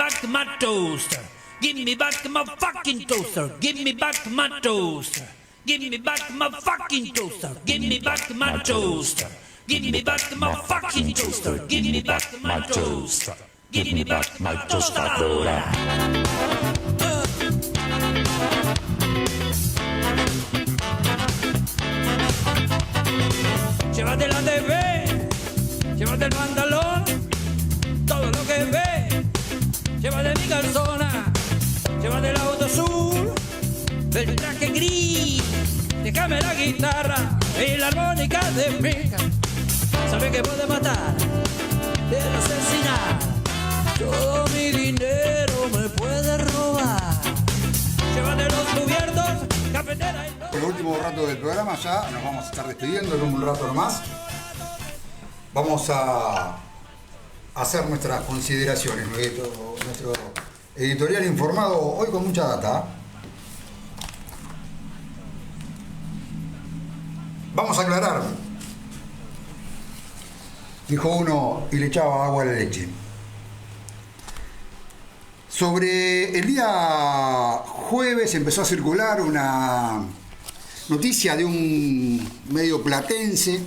back my toaster. Give me back my fucking toaster. Give me back my toaster. Give me back my fucking toaster. Give me back my toaster. Give me back my fucking toaster. Give me back my toaster. Give me back my tostadora. Llévate la TV, llévate el pantalón, todo lo que ve, llévate mi calzona, llévate el auto azul, el traje gris, déjame la guitarra y la armónica de pica. Sabe que puede matar, puede asesinar, todo mi dinero me puede robar. Llévate los cubiertos, cafetera y... Por el último rato del programa ya nos vamos a estar despidiendo en un rato nomás. Vamos a hacer nuestras consideraciones, nuestro editorial informado hoy con mucha data. Vamos a aclarar, dijo uno y le echaba agua a la leche. Sobre el día jueves empezó a circular una noticia de un medio platense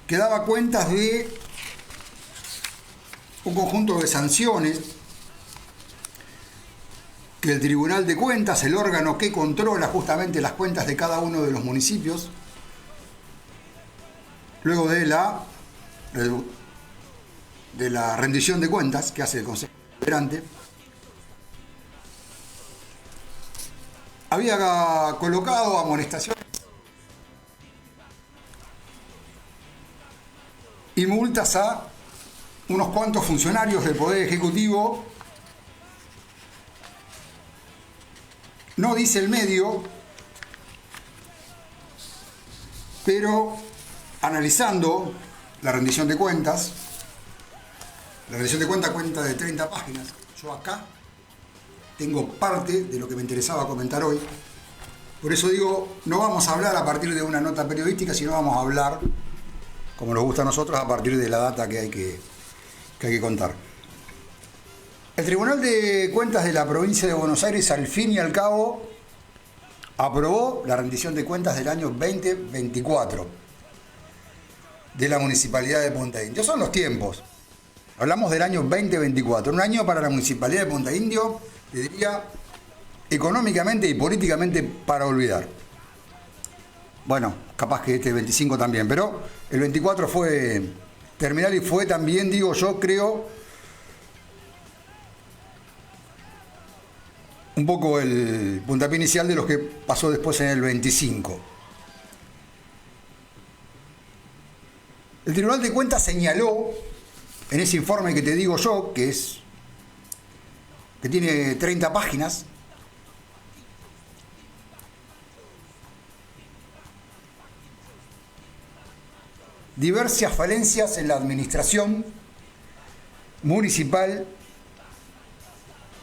que daba cuentas de un conjunto de sanciones que el Tribunal de Cuentas, el órgano que controla justamente las cuentas de cada uno de los municipios, luego de la rendición de cuentas que hace el Consejo Deliberante, había colocado amonestaciones y multas a unos cuantos funcionarios del Poder Ejecutivo. No dice el medio, pero analizando la rendición de cuentas, cuenta de 30 páginas. Yo acá tengo parte de lo que me interesaba comentar hoy. Por eso digo, no vamos a hablar a partir de una nota periodística, sino vamos a hablar, como nos gusta a nosotros, a partir de la data que hay que contar. El Tribunal de Cuentas de la provincia de Buenos Aires, al fin y al cabo, aprobó la rendición de cuentas del año 2024 de la Municipalidad de Punta Indio. Son los tiempos. Hablamos del año 2024, un año para la Municipalidad de Punta Indio, te diría, económicamente y políticamente para olvidar. Bueno, capaz que este 25 también, pero el 24 fue terminal y fue también, digo yo, creo, un poco el puntapié inicial de lo que pasó después en el 25. El Tribunal de Cuentas señaló en ese informe que te digo yo, que tiene 30 páginas, diversas falencias en la administración municipal,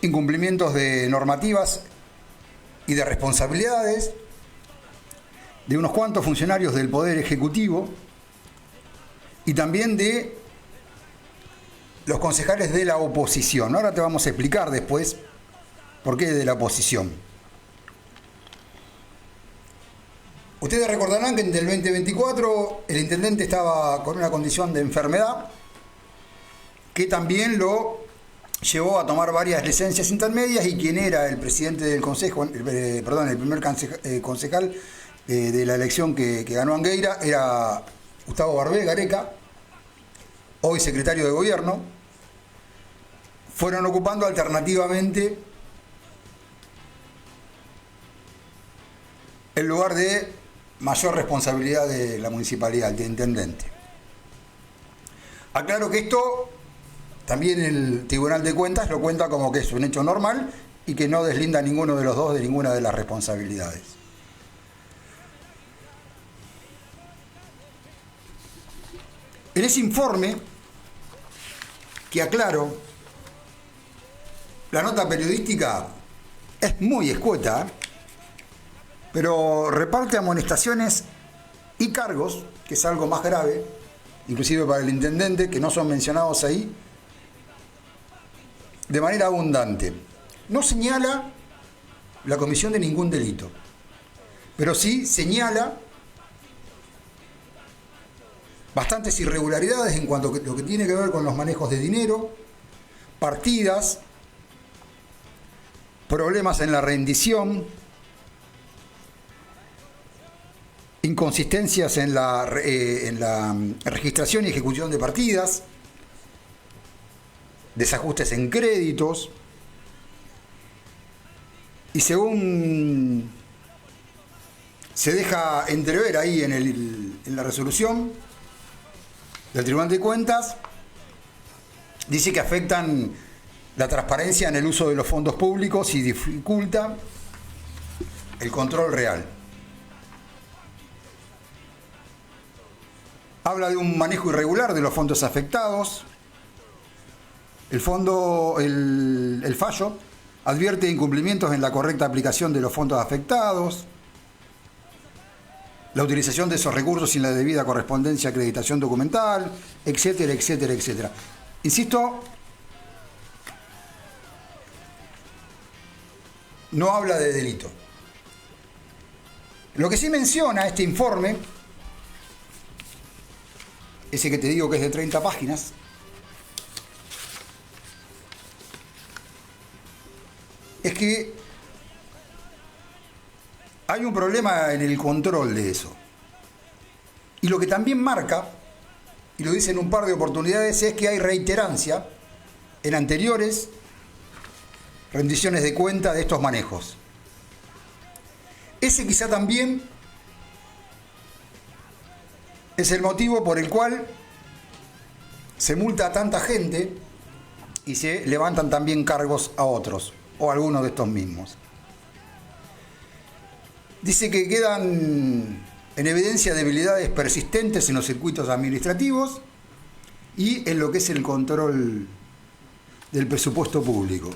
incumplimientos de normativas y de responsabilidades de unos cuantos funcionarios del Poder Ejecutivo y también de los concejales de la oposición. Ahora te vamos a explicar después por qué de la oposición. Ustedes recordarán que en el 2024 el intendente estaba con una condición de enfermedad que también lo llevó a tomar varias licencias intermedias, y quien era el presidente del consejo, el primer concejal de la elección que ganó Angueira era Gustavo Barbé Gareca, hoy secretario de gobierno. Fueron ocupando alternativamente el lugar de mayor responsabilidad de la municipalidad, de intendente. Aclaro que esto también el Tribunal de Cuentas lo cuenta como que es un hecho normal y que no deslinda a ninguno de los dos de ninguna de las responsabilidades. En ese informe, que aclaro, la nota periodística es muy escueta, pero reparte amonestaciones y cargos, que es algo más grave, inclusive para el intendente, que no son mencionados ahí, de manera abundante. No señala la comisión de ningún delito, pero sí señala bastantes irregularidades en cuanto a lo que tiene que ver con los manejos de dinero, partidas, problemas en la rendición, inconsistencias en la registración y ejecución de partidas, desajustes en créditos, y según se deja entrever ahí en la resolución del Tribunal de Cuentas, dice que afectan la transparencia en el uso de los fondos públicos y dificulta el control real. Habla de un manejo irregular de los fondos afectados. El fallo advierte incumplimientos en la correcta aplicación de los fondos afectados, la utilización de esos recursos sin la debida correspondencia, acreditación documental, etcétera, etcétera, etcétera. Insisto, no habla de delito. Lo que sí menciona este informe, ese que te digo que es de 30 páginas, es que hay un problema en el control de eso. Y lo que también marca, y lo dice en un par de oportunidades, es que hay reiterancia en anteriores rendiciones de cuenta de estos manejos. Ese quizá también es el motivo por el cual se multa a tanta gente y se levantan también cargos a otros, o a algunos de estos mismos. Dice que quedan en evidencia debilidades persistentes en los circuitos administrativos y en lo que es el control del presupuesto público.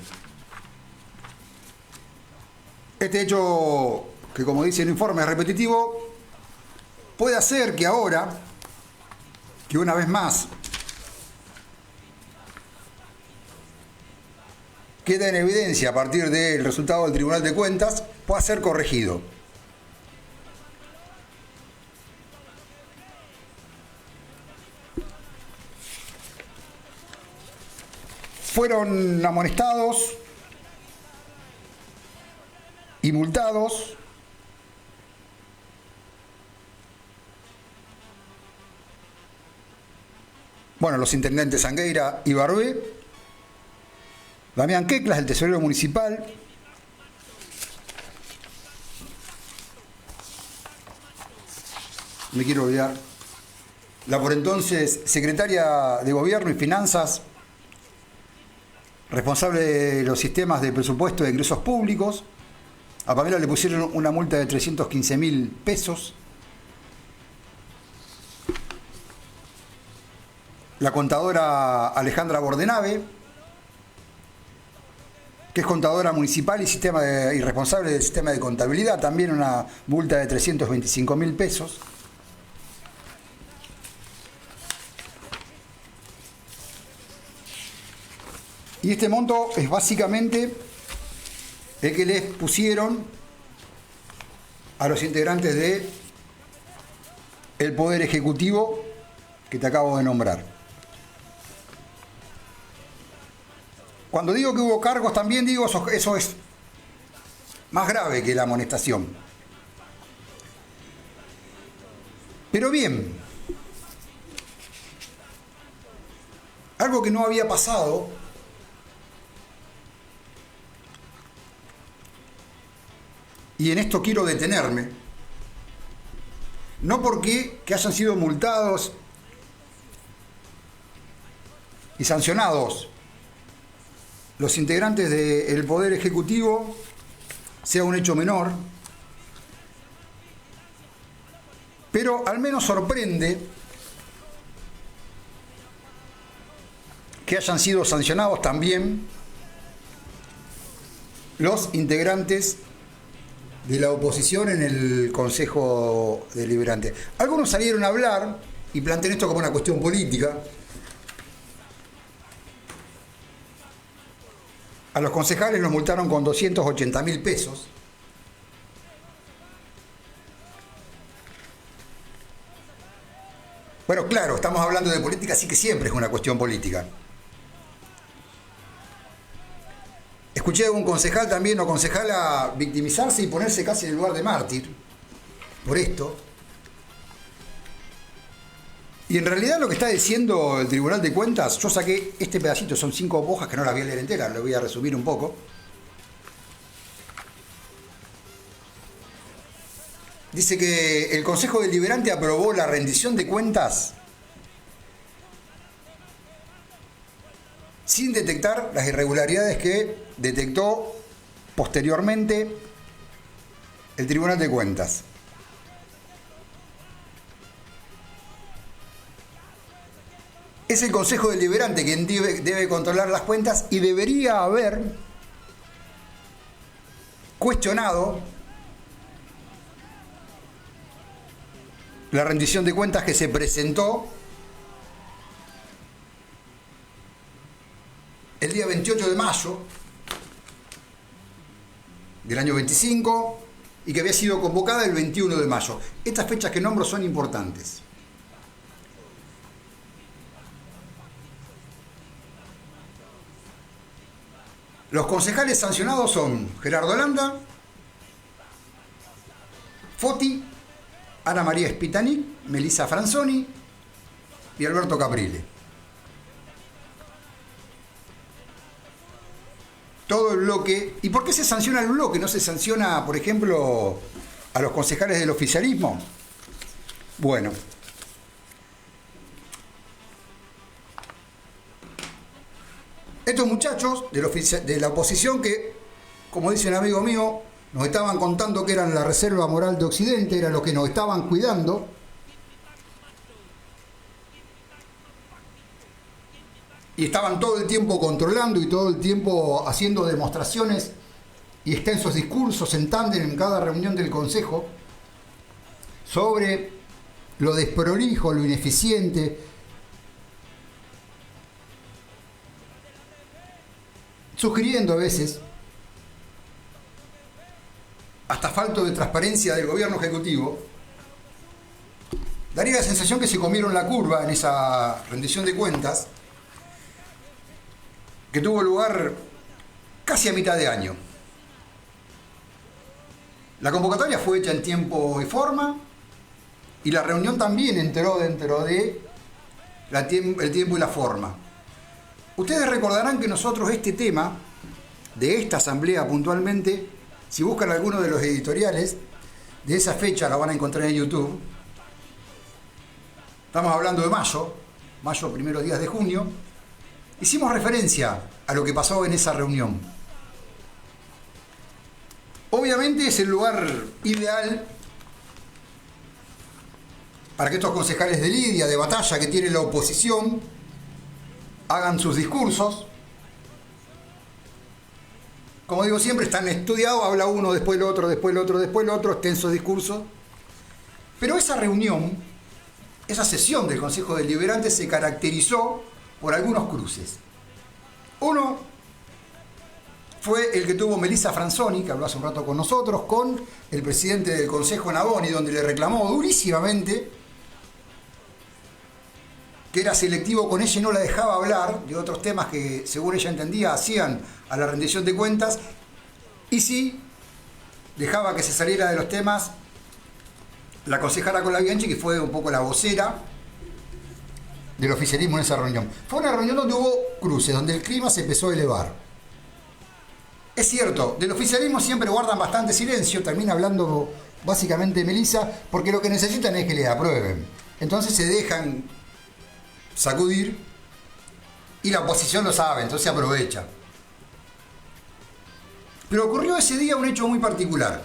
Este hecho, que como dice el informe es repetitivo, puede hacer que ahora, que una vez más queda en evidencia a partir del resultado del Tribunal de Cuentas, pueda ser corregido. Fueron amonestados y multados los intendentes Angueira y Barbé, Damián Queclas, el tesorero municipal, me quiero olvidar, la por entonces secretaria de Gobierno y Finanzas, responsable de los sistemas de presupuesto de ingresos públicos. A Pamela le pusieron una multa de 315.000 pesos. La contadora Alejandra Bordenave, que es contadora municipal y responsable del sistema de contabilidad, también una multa de 325.000 pesos. Y este monto es básicamente el que les pusieron a los integrantes del Poder Ejecutivo que te acabo de nombrar. Cuando digo que hubo cargos, también digo eso es más grave que la amonestación. Pero bien, algo que no había pasado y en esto quiero detenerme, no porque que hayan sido multados y sancionados los integrantes del Poder Ejecutivo sea un hecho menor, pero al menos sorprende que hayan sido sancionados también los integrantes de la oposición en el Consejo Deliberante. Algunos salieron a hablar y plantean esto como una cuestión política. A los concejales los multaron con 280.000 pesos. Bueno, claro, estamos hablando de política, así que siempre es una cuestión política. Escuché a un concejal también o concejala victimizarse y ponerse casi en el lugar de mártir por esto. Y en realidad lo que está diciendo el Tribunal de Cuentas, yo saqué este pedacito, son 5 hojas que no las voy a leer enteras, lo voy a resumir un poco. Dice que el Consejo Deliberante aprobó la rendición de cuentas sin detectar las irregularidades que detectó posteriormente el Tribunal de Cuentas. Es el Consejo Deliberante quien debe controlar las cuentas y debería haber cuestionado la rendición de cuentas que se presentó el día 28 de mayo del año 25 y que había sido convocada el 21 de mayo. Estas fechas que nombro son importantes. Los concejales sancionados son Gerardo Landa, Foti, Ana María Spitanic, Melissa Franzoni y Alberto Caprile. Todo el bloque. ¿Y por qué se sanciona el bloque? ¿No se sanciona, por ejemplo, a los concejales del oficialismo? Bueno. Estos muchachos de la oposición que, como dice un amigo mío, nos estaban contando que eran la reserva moral de Occidente, eran los que nos estaban cuidando. Y estaban todo el tiempo controlando y todo el tiempo haciendo demostraciones y extensos discursos en tándem en cada reunión del Consejo sobre lo desprolijo, lo ineficiente, sugiriendo a veces hasta falta de transparencia del gobierno ejecutivo. Daría la sensación que se comieron la curva en esa rendición de cuentas que tuvo lugar casi a mitad de año. La convocatoria fue hecha en tiempo y forma y la reunión también entró dentro de el tiempo y la forma. Ustedes recordarán que nosotros este tema, de esta asamblea puntualmente, si buscan alguno de los editoriales de esa fecha, la van a encontrar en YouTube. Estamos hablando de mayo, primeros días de junio. Hicimos referencia a lo que pasó en esa reunión. Obviamente es el lugar ideal para que estos concejales de lidia, de batalla que tiene la oposición, hagan sus discursos. Como digo siempre, están estudiados, habla uno, después el otro, después el otro, después el otro, extensos discursos. Pero esa reunión, esa sesión del Consejo Deliberante se caracterizó por algunos cruces. Uno fue el que tuvo Melissa Franzoni, que habló hace un rato con nosotros, con el presidente del Consejo Navoni, donde le reclamó durísimamente que era selectivo con ella y no la dejaba hablar de otros temas que, según ella entendía, hacían a la rendición de cuentas, y sí dejaba que se saliera de los temas la concejala Colabianchi, que fue un poco la vocera del oficialismo en esa reunión. Fue una reunión donde hubo cruces, donde el clima se empezó a elevar. Es cierto, del oficialismo siempre guardan bastante silencio, termina hablando básicamente Melissa, porque lo que necesitan es que les aprueben. Entonces se dejan sacudir y la oposición lo sabe, entonces se aprovecha. Pero ocurrió ese día un hecho muy particular.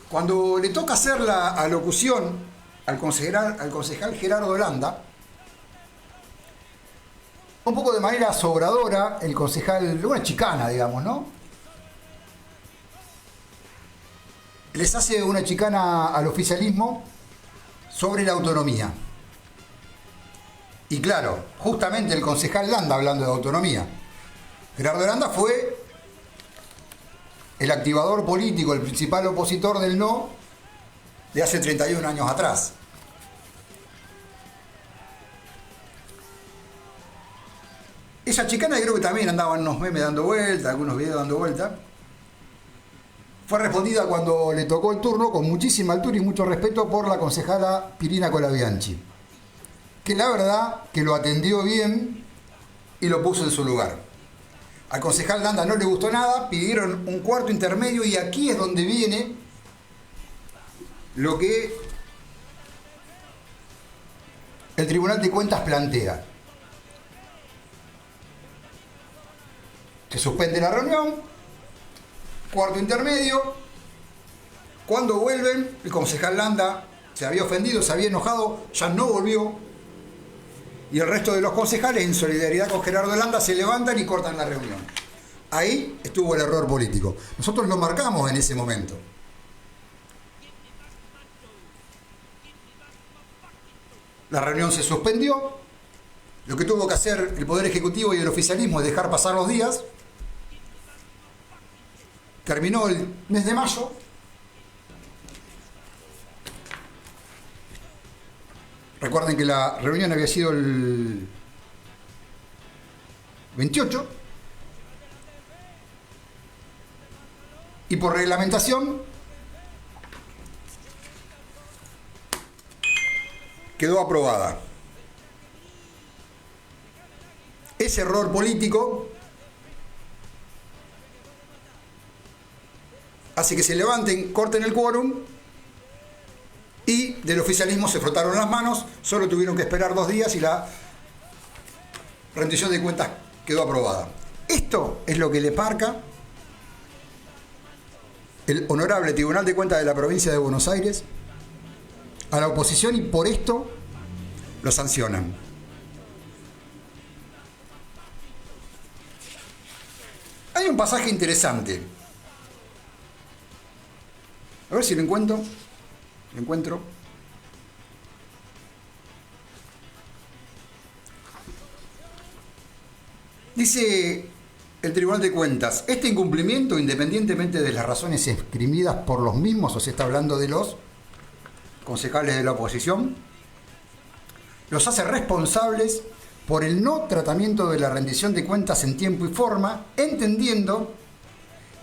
Cuando le toca hacer la alocución al concejal Gerardo Landa, un poco de manera sobradora, el concejal, una chicana, digamos, ¿no? Les hace una chicana al oficialismo sobre la autonomía. Y claro, justamente el concejal Landa hablando de autonomía. Gerardo Landa fue el activador político, el principal opositor del no de hace 31 años atrás. Esa chicana, creo que también andaban unos memes dando vuelta, algunos videos dando vuelta. Fue respondida cuando le tocó el turno con muchísima altura y mucho respeto por la concejala Pirina Colabianchi, que la verdad que lo atendió bien y lo puso en su lugar. Al concejal Landa no le gustó nada, pidieron un cuarto intermedio y aquí es donde viene lo que el Tribunal de Cuentas plantea. Se suspende la reunión, cuarto intermedio. Cuando vuelven, el concejal Landa se había ofendido, se había enojado, ya no volvió. Y el resto de los concejales, en solidaridad con Gerardo Landa, se levantan y cortan la reunión. Ahí estuvo el error político. Nosotros lo marcamos en ese momento. La reunión se suspendió. Lo que tuvo que hacer el Poder Ejecutivo y el oficialismo es dejar pasar los días. Terminó el mes de mayo. Recuerden que la reunión había sido el 28. Y por reglamentación quedó aprobada. Ese error político hace que se levanten, corten el quórum y del oficialismo se frotaron las manos, solo tuvieron que esperar 2 días y la rendición de cuentas quedó aprobada. Esto es lo que le marca el Honorable Tribunal de Cuentas de la Provincia de Buenos Aires a la oposición y por esto lo sancionan. Hay un pasaje interesante. A ver si lo encuentro. Lo encuentro. Dice el Tribunal de Cuentas, este incumplimiento, independientemente de las razones esgrimidas por los mismos, o se está hablando de los concejales de la oposición, los hace responsables por el no tratamiento de la rendición de cuentas en tiempo y forma, entendiendo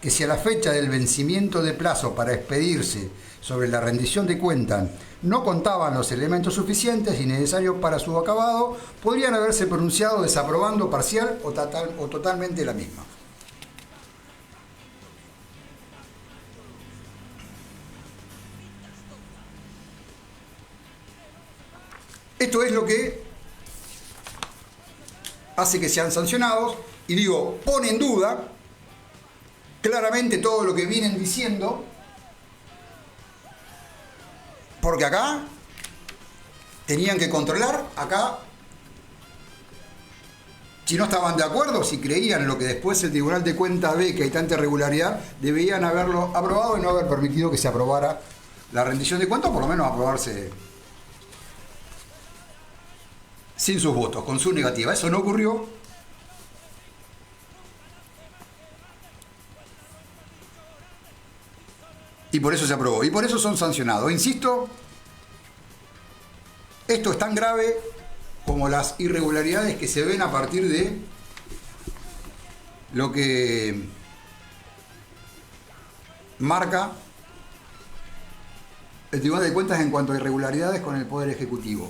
que si a la fecha del vencimiento de plazo para expedirse sobre la rendición de cuentas no contaban los elementos suficientes y necesarios para su acabado, podrían haberse pronunciado desaprobando parcial o totalmente la misma. Esto es lo que hace que sean sancionados y digo, pone en duda claramente todo lo que vienen diciendo, porque acá tenían que controlar, acá si no estaban de acuerdo, si creían lo que después el Tribunal de Cuentas ve que hay tanta irregularidad, debían haberlo aprobado y no haber permitido que se aprobara la rendición de cuentas, por lo menos aprobarse sin sus votos, con su negativa. Eso no ocurrió. Y por eso se aprobó. Y por eso son sancionados. Insisto, esto es tan grave como las irregularidades que se ven a partir de lo que marca el Tribunal de Cuentas en cuanto a irregularidades con el Poder Ejecutivo.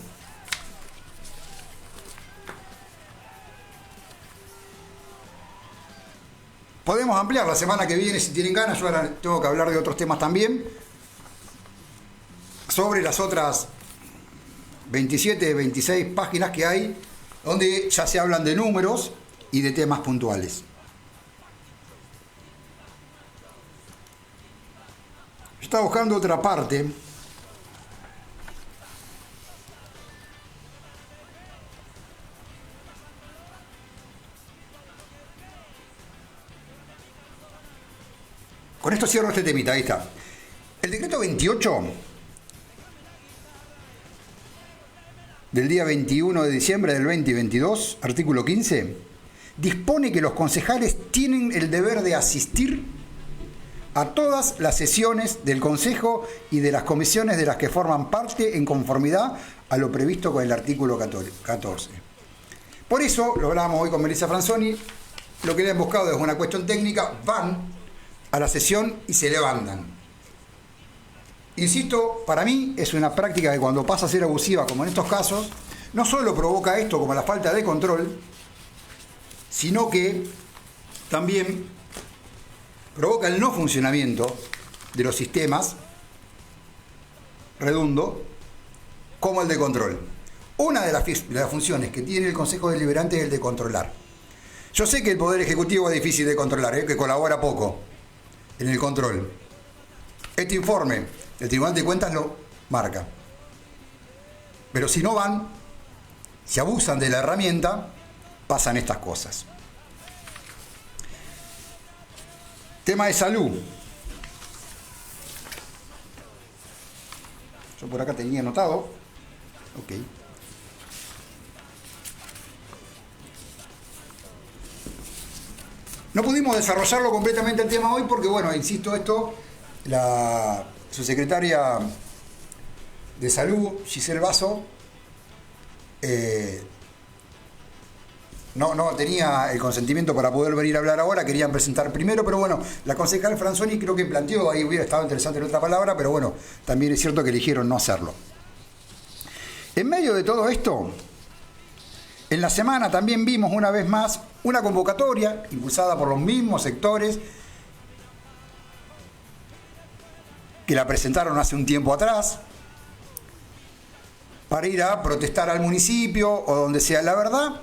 Podemos ampliar la semana que viene si tienen ganas. Yo ahora tengo que hablar de otros temas también. Sobre las otras 27, 26 páginas que hay, donde ya se hablan de números y de temas puntuales. Yo estaba buscando otra parte. Con esto cierro este temita, ahí está. El decreto 28 del día 21 de diciembre del 2022, artículo 15, dispone que los concejales tienen el deber de asistir a todas las sesiones del Consejo y de las comisiones de las que forman parte en conformidad a lo previsto con el artículo 14. Por eso, lo hablábamos hoy con Melissa Franzoni, lo que le han buscado es una cuestión técnica, van a la sesión y se levantan. Insisto, para mí es una práctica que cuando pasa a ser abusiva, como en estos casos, no solo provoca esto como la falta de control, sino que también provoca el no funcionamiento de los sistemas redondo como el de control. Una de las funciones que tiene el Consejo Deliberante es el de controlar. Yo sé que el Poder Ejecutivo es difícil de controlar, que colabora poco en el control. Este informe del Tribunal de Cuentas lo marca. Pero si no van, si abusan de la herramienta, pasan estas cosas. Tema de salud. Yo por acá tenía anotado. Ok. No pudimos desarrollarlo completamente el tema hoy porque, bueno, insisto, esto, la subsecretaria de Salud, Giselle Basso, no tenía el consentimiento para poder venir a hablar ahora, querían presentar primero, pero bueno, la concejal Franzoni creo que planteó, ahí hubiera estado interesante en otra palabra, pero bueno, también es cierto que eligieron no hacerlo. En medio de todo esto, en la semana también vimos una vez más una convocatoria impulsada por los mismos sectores que la presentaron hace un tiempo atrás para ir a protestar al municipio o donde sea. La verdad,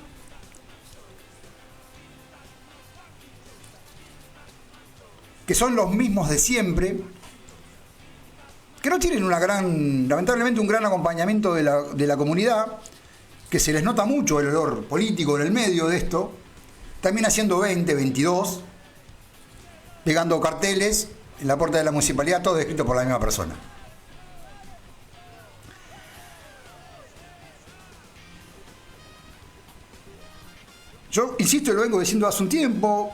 que son los mismos de siempre, que no tienen lamentablemente un gran acompañamiento de la comunidad, que se les nota mucho el olor político en el medio de esto, también haciendo 20, 22, pegando carteles en la puerta de la municipalidad, todo escrito por la misma persona. Yo, insisto, lo vengo diciendo hace un tiempo,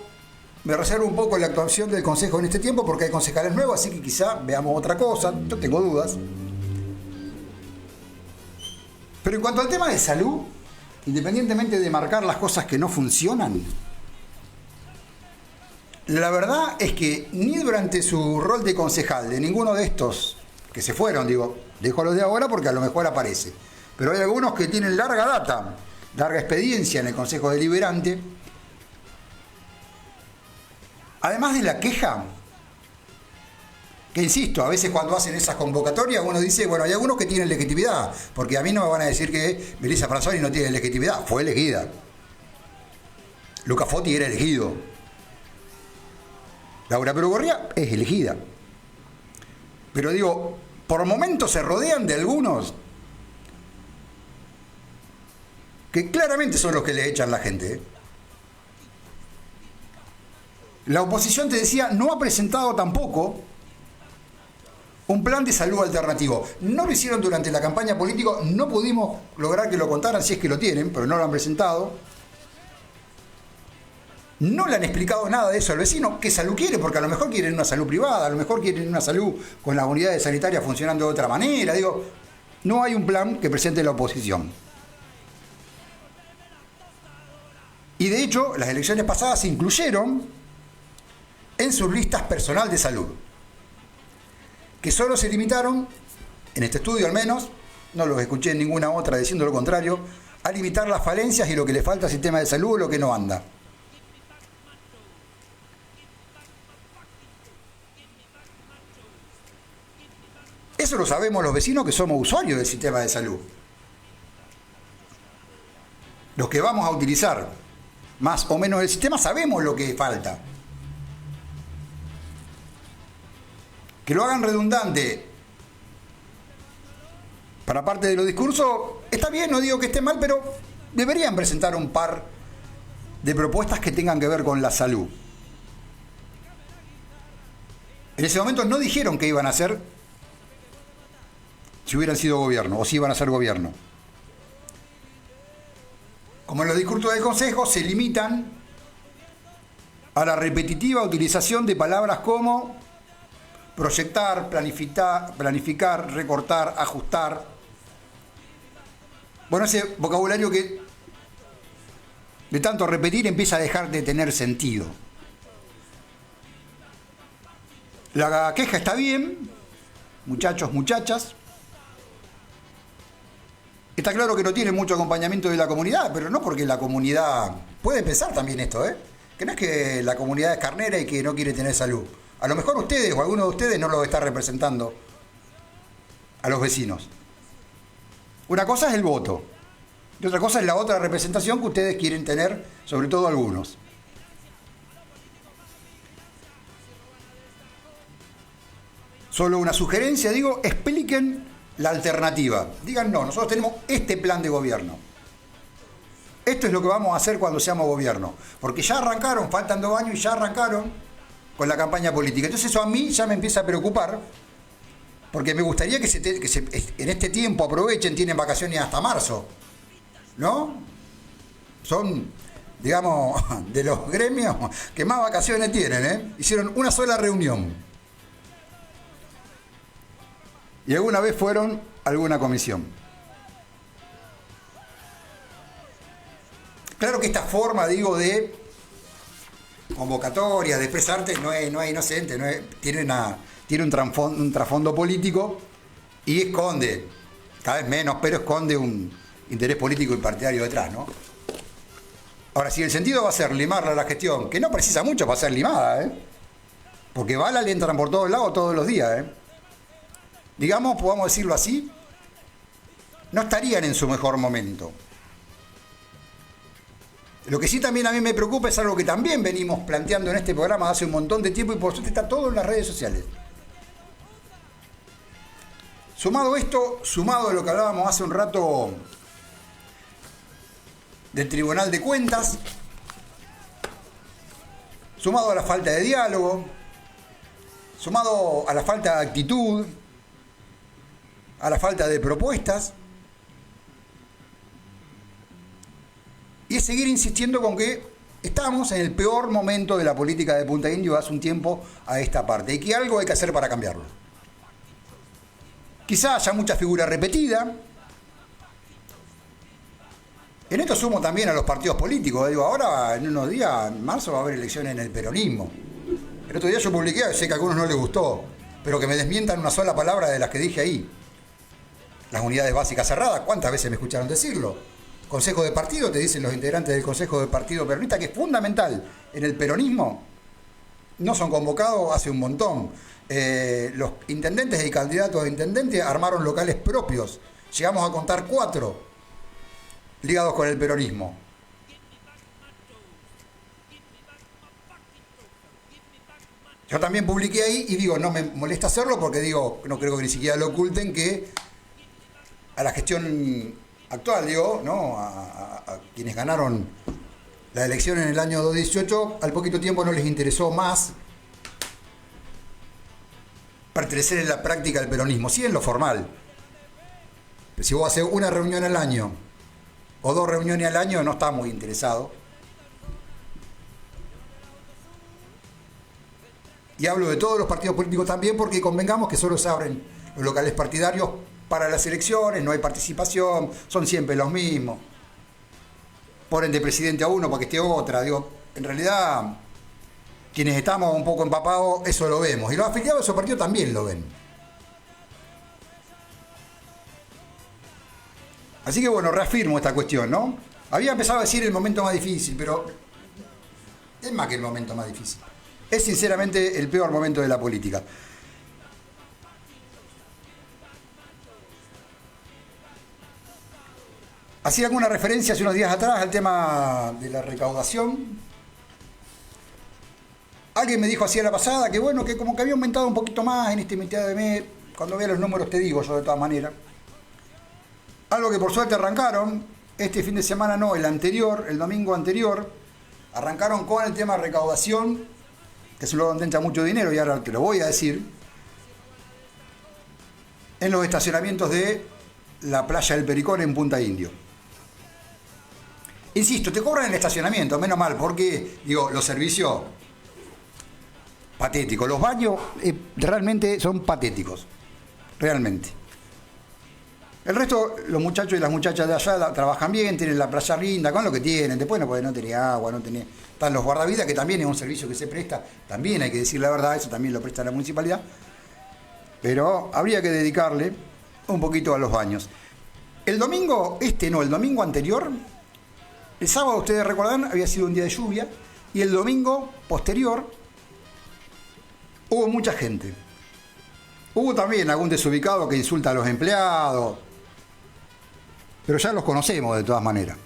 me reservo un poco la actuación del Consejo en este tiempo porque hay concejales nuevos, así que quizá veamos otra cosa, yo tengo dudas. Pero en cuanto al tema de salud, independientemente de marcar las cosas que no funcionan, la verdad es que ni durante su rol de concejal, de ninguno de estos que se fueron, dejo los de ahora porque a lo mejor aparece, pero hay algunos que tienen larga data, larga experiencia en el Consejo Deliberante. Además de la queja, que insisto, a veces cuando hacen esas convocatorias uno dice, bueno, hay algunos que tienen legitimidad, porque a mí no me van a decir que Melissa Franzoni no tiene legitimidad, fue elegida. Luca Foti era elegido. Laura Perugorría es elegida. Pero digo, por momentos se rodean de algunos que claramente son los que le echan la gente, ¿eh? La oposición, te decía, no ha presentado tampoco un plan de salud alternativo. No lo hicieron durante la campaña política, no pudimos lograr que lo contaran, si es que lo tienen, pero no lo han presentado. No le han explicado nada de eso al vecino, qué salud quiere, porque a lo mejor quieren una salud privada, a lo mejor quieren una salud con las unidades sanitarias funcionando de otra manera. No hay un plan que presente la oposición. Y de hecho, las elecciones pasadas se incluyeron en sus listas personal de salud, que solo se limitaron, en este estudio al menos, no los escuché en ninguna otra diciendo lo contrario, a limitar las falencias y lo que le falta al sistema de salud o lo que no anda. Eso lo sabemos los vecinos que somos usuarios del sistema de salud. Los que vamos a utilizar más o menos el sistema sabemos lo que falta. Que lo hagan redundante para parte de los discursos, está bien, no digo que esté mal, pero deberían presentar un par de propuestas que tengan que ver con la salud. En ese momento no dijeron qué iban a hacer si hubieran sido gobierno o si iban a ser gobierno. Como en los discursos del Consejo se limitan a la repetitiva utilización de palabras como proyectar, planificar, recortar, ajustar. Bueno, ese vocabulario que de tanto repetir empieza a dejar de tener sentido. La queja está bien, muchachos, muchachas. Está claro que no tiene mucho acompañamiento de la comunidad, pero no porque la comunidad... Pueden pensar también esto, que no es que la comunidad es carnera y que no quiere tener salud. A lo mejor ustedes o alguno de ustedes no lo está representando a los vecinos. Una cosa es el voto y otra cosa es la otra representación que ustedes quieren tener, sobre todo algunos. Solo una sugerencia, digo, expliquen la alternativa. Digan, no, nosotros tenemos este plan de gobierno. Esto es lo que vamos a hacer cuando seamos gobierno. Porque ya arrancaron, faltan 2 años y ya arrancaron con la campaña política. Entonces eso a mí ya me empieza a preocupar, porque me gustaría que en este tiempo aprovechen, tienen vacaciones hasta marzo, ¿no? Son, digamos, de los gremios que más vacaciones tienen, Hicieron una sola reunión. Y alguna vez fueron a alguna comisión. Claro que esta forma, digo, de convocatoria, de expresarte, no es inocente, tiene un trasfondo político y esconde, cada vez menos, pero esconde un interés político y partidario detrás, ¿no? Ahora, si el sentido va a ser limarla la gestión, que no precisa mucho para ser limada, porque balas le entran por todos lados todos los días, digamos, podamos decirlo así, no estarían en su mejor momento. Lo que sí también a mí me preocupa es algo que también venimos planteando en este programa hace un montón de tiempo y por suerte está todo en las redes sociales. Sumado a lo que hablábamos hace un rato del Tribunal de Cuentas, sumado a la falta de diálogo, sumado a la falta de actitud, a la falta de propuestas, y es seguir insistiendo con que estamos en el peor momento de la política de Punta Indio hace un tiempo a esta parte y que algo hay que hacer para cambiarlo. Quizá haya mucha figura repetida. En esto sumo también a los partidos políticos. Digo, ahora en unos días, en marzo, va a haber elecciones en el peronismo. El otro día yo publiqué, sé que a algunos no les gustó, pero que me desmientan una sola palabra de las que dije ahí. Las unidades básicas cerradas, ¿cuántas veces me escucharon decirlo? Consejo de partido, te dicen los integrantes del Consejo de Partido Peronista, que es fundamental en el peronismo, no son convocados hace un montón. Los intendentes y candidatos a intendente armaron locales propios. Llegamos a contar 4 ligados con el peronismo. Yo también publiqué ahí y digo, no me molesta hacerlo porque digo, no creo que ni siquiera lo oculten, que a la gestión actual, digo, ¿no? A quienes ganaron la elección en el año 2018, al poquito tiempo no les interesó más pertenecer en la práctica al peronismo, sí en lo formal. Pero si vos haces una reunión al año o 2 reuniones al año, no está muy interesado. Y hablo de todos los partidos políticos también, porque convengamos que solo se abren los locales partidarios para las elecciones, no hay participación, son siempre los mismos. Ponen de presidente a uno para que esté otra. Digo, en realidad, quienes estamos un poco empapados, eso lo vemos. Y los afiliados de esos partidos también lo ven. Así que bueno, reafirmo esta cuestión, ¿no? Había empezado a decir el momento más difícil, pero es más que el momento más difícil. Es sinceramente el peor momento de la política. Hacía alguna referencia hace unos días atrás al tema de la recaudación. Alguien me dijo así a la pasada que bueno, que como que había aumentado un poquito más en este mitad de mes. Cuando vea los números te digo yo de todas maneras. Algo que por suerte arrancaron, este fin de semana no, el anterior, el domingo anterior, arrancaron con el tema de recaudación, que es un lugar donde entra mucho dinero y ahora te lo voy a decir, en los estacionamientos de la playa del Pericón en Punta Indio. Insisto, te cobran el estacionamiento, menos mal, porque, digo, los servicios patético. Los baños realmente son patéticos. Realmente. El resto, los muchachos y las muchachas de allá trabajan bien, tienen la playa linda, con lo que tienen. Después no tenía agua, no tenía... Están los guardavidas, que también es un servicio que se presta. También hay que decir la verdad, eso también lo presta la municipalidad. Pero habría que dedicarle un poquito a los baños. El domingo, el domingo anterior, el sábado, ustedes recordarán, había sido un día de lluvia. Y el domingo posterior, hubo mucha gente. Hubo también algún desubicado que insulta a los empleados. Pero ya los conocemos de todas maneras.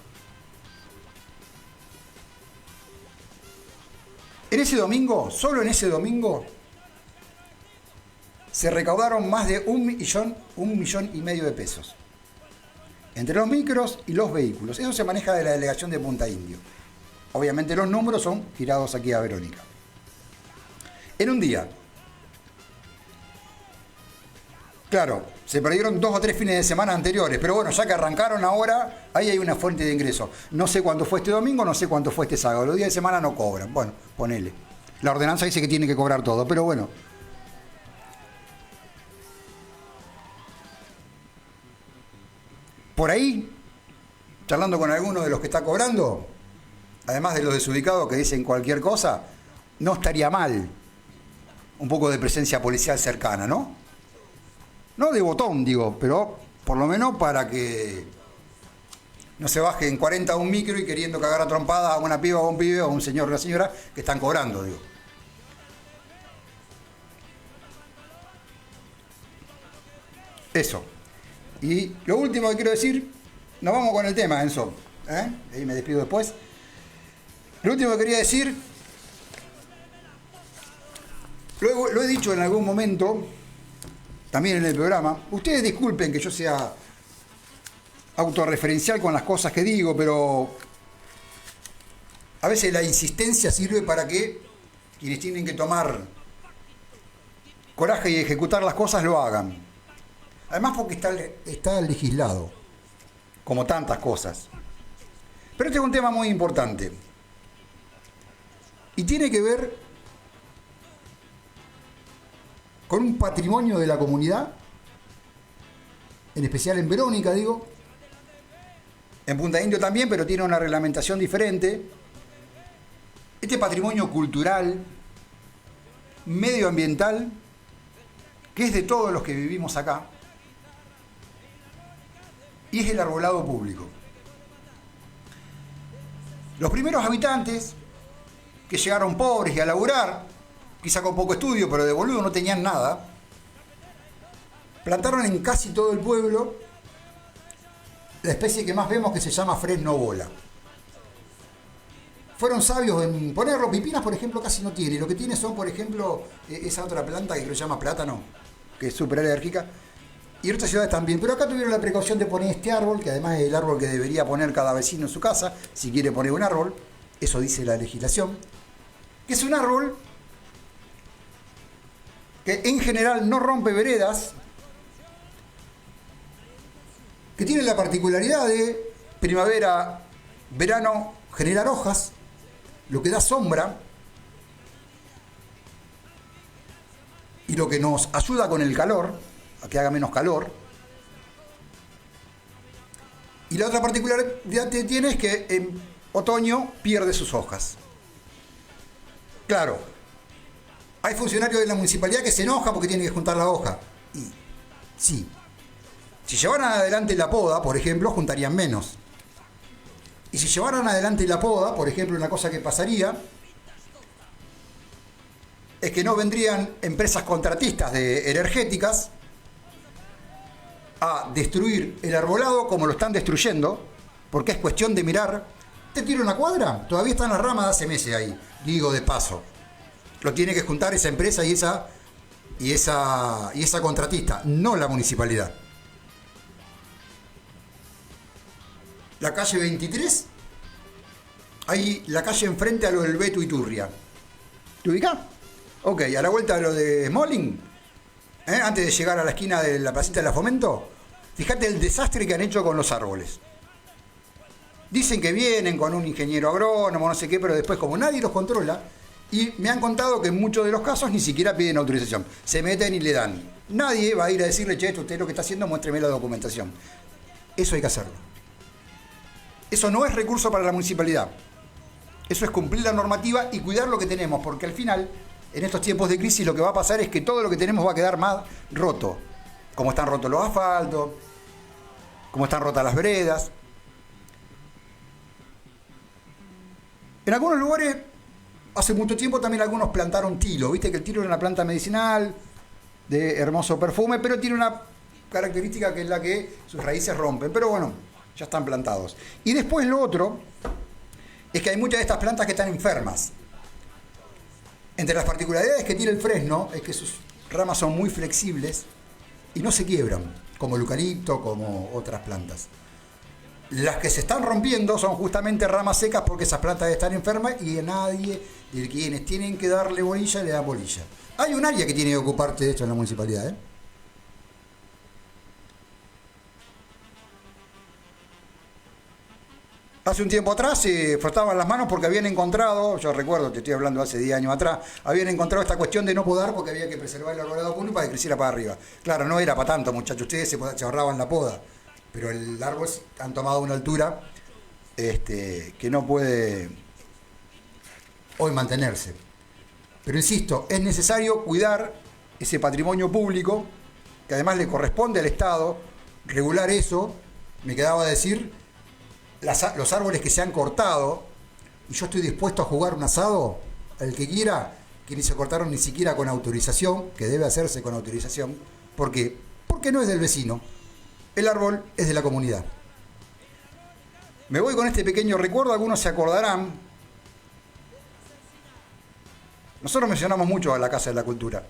En ese domingo, solo en ese domingo, se recaudaron más de 1,5 millón de pesos. Entre los micros y los vehículos. Eso se maneja de la delegación de Punta Indio. Obviamente los números son girados aquí a Verónica. En un día. Claro, se perdieron 2 o 3 fines de semana anteriores, pero bueno, ya que arrancaron ahora, ahí hay una fuente de ingreso. No sé cuánto fue este domingo, no sé cuánto fue este sábado. Los días de semana no cobran. Bueno, ponele. La ordenanza dice que tiene que cobrar todo, pero bueno. Por ahí, charlando con alguno de los que está cobrando, además de los desubicados que dicen cualquier cosa, no estaría mal un poco de presencia policial cercana, ¿no? No de botón, digo, pero por lo menos para que no se baje en 40 a un micro y queriendo cagar a trompada a una piba o a un pibe o a un señor o una señora que están cobrando, digo. Eso. Y lo último que quiero decir, nos vamos con el tema, Enzo. Ahí me despido después. Lo último que quería decir, lo he dicho en algún momento, también en el programa. Ustedes disculpen que yo sea autorreferencial con las cosas que digo, pero a veces la insistencia sirve para que quienes tienen que tomar coraje y ejecutar las cosas lo hagan. Además porque está legislado, como tantas cosas. Pero este es un tema muy importante. Y tiene que ver con un patrimonio de la comunidad, en especial en Verónica, digo. En Punta Indio también, pero tiene una reglamentación diferente. Este patrimonio cultural, medioambiental, que es de todos los que vivimos acá, y es el arbolado público. Los primeros habitantes, que llegaron pobres y a laburar, quizá con poco estudio, pero de boludo no tenían nada, plantaron en casi todo el pueblo la especie que más vemos, que se llama fresno bola. Fueron sabios en ponerlo. Pipinas, por ejemplo, casi no tiene. Lo que tiene son, por ejemplo, esa otra planta que se llama plátano, que es súper alérgica, y en otras ciudades también. Pero acá tuvieron la precaución de poner este árbol, que además es el árbol que debería poner cada vecino en su casa, si quiere poner un árbol. Eso dice la legislación. Que es un árbol que en general no rompe veredas, que tiene la particularidad de primavera, verano, generar hojas, lo que da sombra y lo que nos ayuda con el calor, a que haga menos calor. Y la otra particularidad que tiene es que en otoño pierde sus hojas. Claro, hay funcionarios de la municipalidad que se enojan porque tienen que juntar la hoja. Y sí, si llevaran adelante la poda, por ejemplo, juntarían menos. Y si llevaran adelante la poda, por ejemplo, una cosa que pasaría es que no vendrían empresas contratistas de energéticas a destruir el arbolado como lo están destruyendo, porque es cuestión de mirar. ¿Te tiro una cuadra? Todavía están las ramas de hace meses ahí, digo de paso. Lo tiene que juntar esa empresa y esa contratista, no la municipalidad. La calle 23, hay la calle enfrente a lo del Beto Iturria. ¿Te ubicás? Ok, a la vuelta de lo de Smalling, antes de llegar a la esquina de la placita de la Fomento, fíjate el desastre que han hecho con los árboles. Dicen que vienen con un ingeniero agrónomo, no sé qué, pero después como nadie los controla, Y me han contado que en muchos de los casos ni siquiera piden autorización. Se meten y le dan. Nadie va a ir a decirle, che, usted lo que está haciendo, muéstreme la documentación. Eso hay que hacerlo. Eso no es recurso para la municipalidad. Eso es cumplir la normativa y cuidar lo que tenemos, porque al final, en estos tiempos de crisis, lo que va a pasar es que todo lo que tenemos va a quedar más roto. Como están rotos los asfaltos, como están rotas las veredas. En algunos lugares, hace mucho tiempo también algunos plantaron tilo. Viste que el tilo es una planta medicinal de hermoso perfume, pero tiene una característica que es la que sus raíces rompen. Pero bueno, ya están plantados. Y después lo otro es que hay muchas de estas plantas que están enfermas. Entre las particularidades que tiene el fresno es que sus ramas son muy flexibles y no se quiebran, como el eucalipto, como otras plantas. Las que se están rompiendo son justamente ramas secas porque esas plantas están enfermas y a nadie de quienes tienen que darle bolilla le da bolilla. Hay un área que tiene que ocuparte de esto en la municipalidad, ¿eh? Hace un tiempo atrás se frotaban las manos porque habían encontrado, yo recuerdo, te estoy hablando hace 10 años atrás, habían encontrado esta cuestión de no podar porque había que preservar el arbolado público para que creciera para arriba. Claro, no era para tanto, muchachos, ustedes se ahorraban la poda, pero el árbol han tomado una altura que no puede hoy mantenerse. Pero insisto, es necesario cuidar ese patrimonio público, que además le corresponde al Estado regular eso. Me quedaba decir, los árboles que se han cortado, y yo estoy dispuesto a jugar un asado, al que quiera, que ni se cortaron ni siquiera con autorización, que debe hacerse con autorización. ¿Por qué? Porque no es del vecino, el árbol es de la comunidad. Me voy con este pequeño recuerdo, algunos se acordarán. Nosotros mencionamos mucho a la Casa de la Cultura.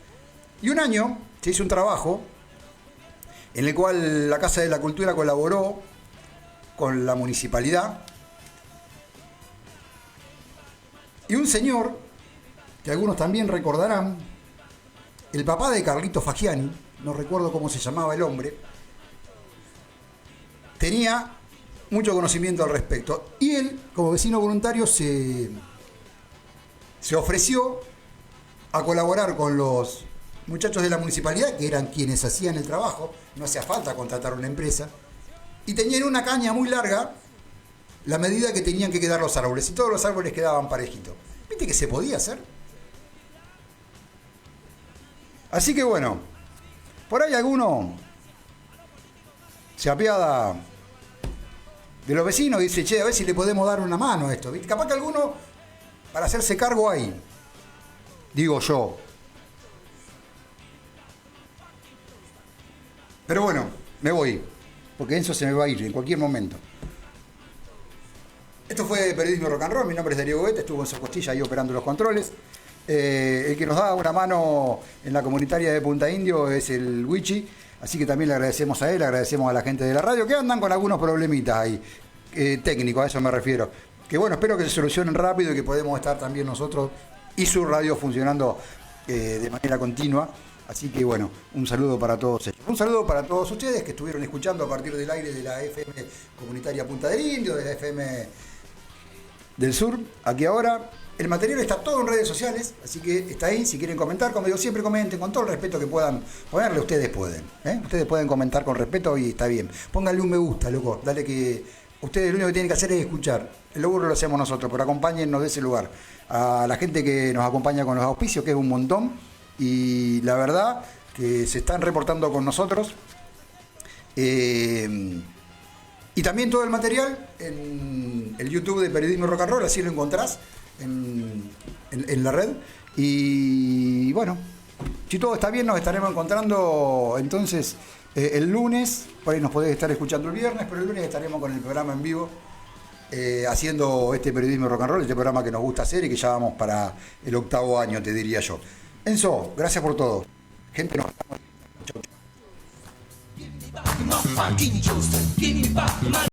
Y un año se hizo un trabajo en el cual la Casa de la Cultura colaboró con la municipalidad. Y un señor, que algunos también recordarán, el papá de Carlito Fagiani, no recuerdo cómo se llamaba el hombre, tenía mucho conocimiento al respecto. Y él, como vecino voluntario, se ofreció a colaborar con los muchachos de la municipalidad, que eran quienes hacían el trabajo, no hacía falta contratar una empresa, y tenían una caña muy larga la medida que tenían que quedar los árboles, y todos los árboles quedaban parejitos. ¿Viste que se podía hacer? Así que bueno, por ahí alguno se apiada de los vecinos y dice, che, a ver si le podemos dar una mano a esto. ¿Viste? Capaz que alguno, para hacerse cargo ahí, digo yo. Pero bueno, me voy, porque Enzo se me va a ir en cualquier momento. Esto fue Periodismo Rock and Roll, mi nombre es Darío Goethe, estuvo en su costilla ahí operando los controles. El que nos da una mano en la comunitaria de Punta Indio es el Wichi, así que también le agradecemos a él, agradecemos a la gente de la radio, que andan con algunos problemitas ahí, técnicos, a eso me refiero. Que bueno, espero que se solucionen rápido y que podamos estar también nosotros y su radio funcionando de manera continua. Así que bueno, un saludo para todos ellos. Un saludo para todos ustedes que estuvieron escuchando a partir del aire de la FM Comunitaria Punta del Indio, de la FM del Sur, aquí ahora. El material está todo en redes sociales, así que está ahí. Si quieren comentar, como digo, siempre comenten con todo el respeto que puedan ponerle. Ustedes pueden, ustedes pueden comentar con respeto y está bien. Pónganle un me gusta, loco. Dale, que ustedes lo único que tienen que hacer es escuchar. El laburo lo hacemos nosotros, pero acompáñennos de ese lugar. A la gente que nos acompaña con los auspicios, que es un montón, y la verdad que se están reportando con nosotros. Y también todo el material en el YouTube de Periodismo Rock and Roll, así lo encontrás en la red. Y bueno, si todo está bien, nos estaremos encontrando entonces el lunes. Por ahí nos podés estar escuchando el viernes, pero el lunes estaremos con el programa en vivo, haciendo este Periodismo Rock and Roll, este programa que nos gusta hacer y que ya vamos para el 8º año, te diría yo. Enzo, gracias por todo. Gente, nos estamos... Chau, chau.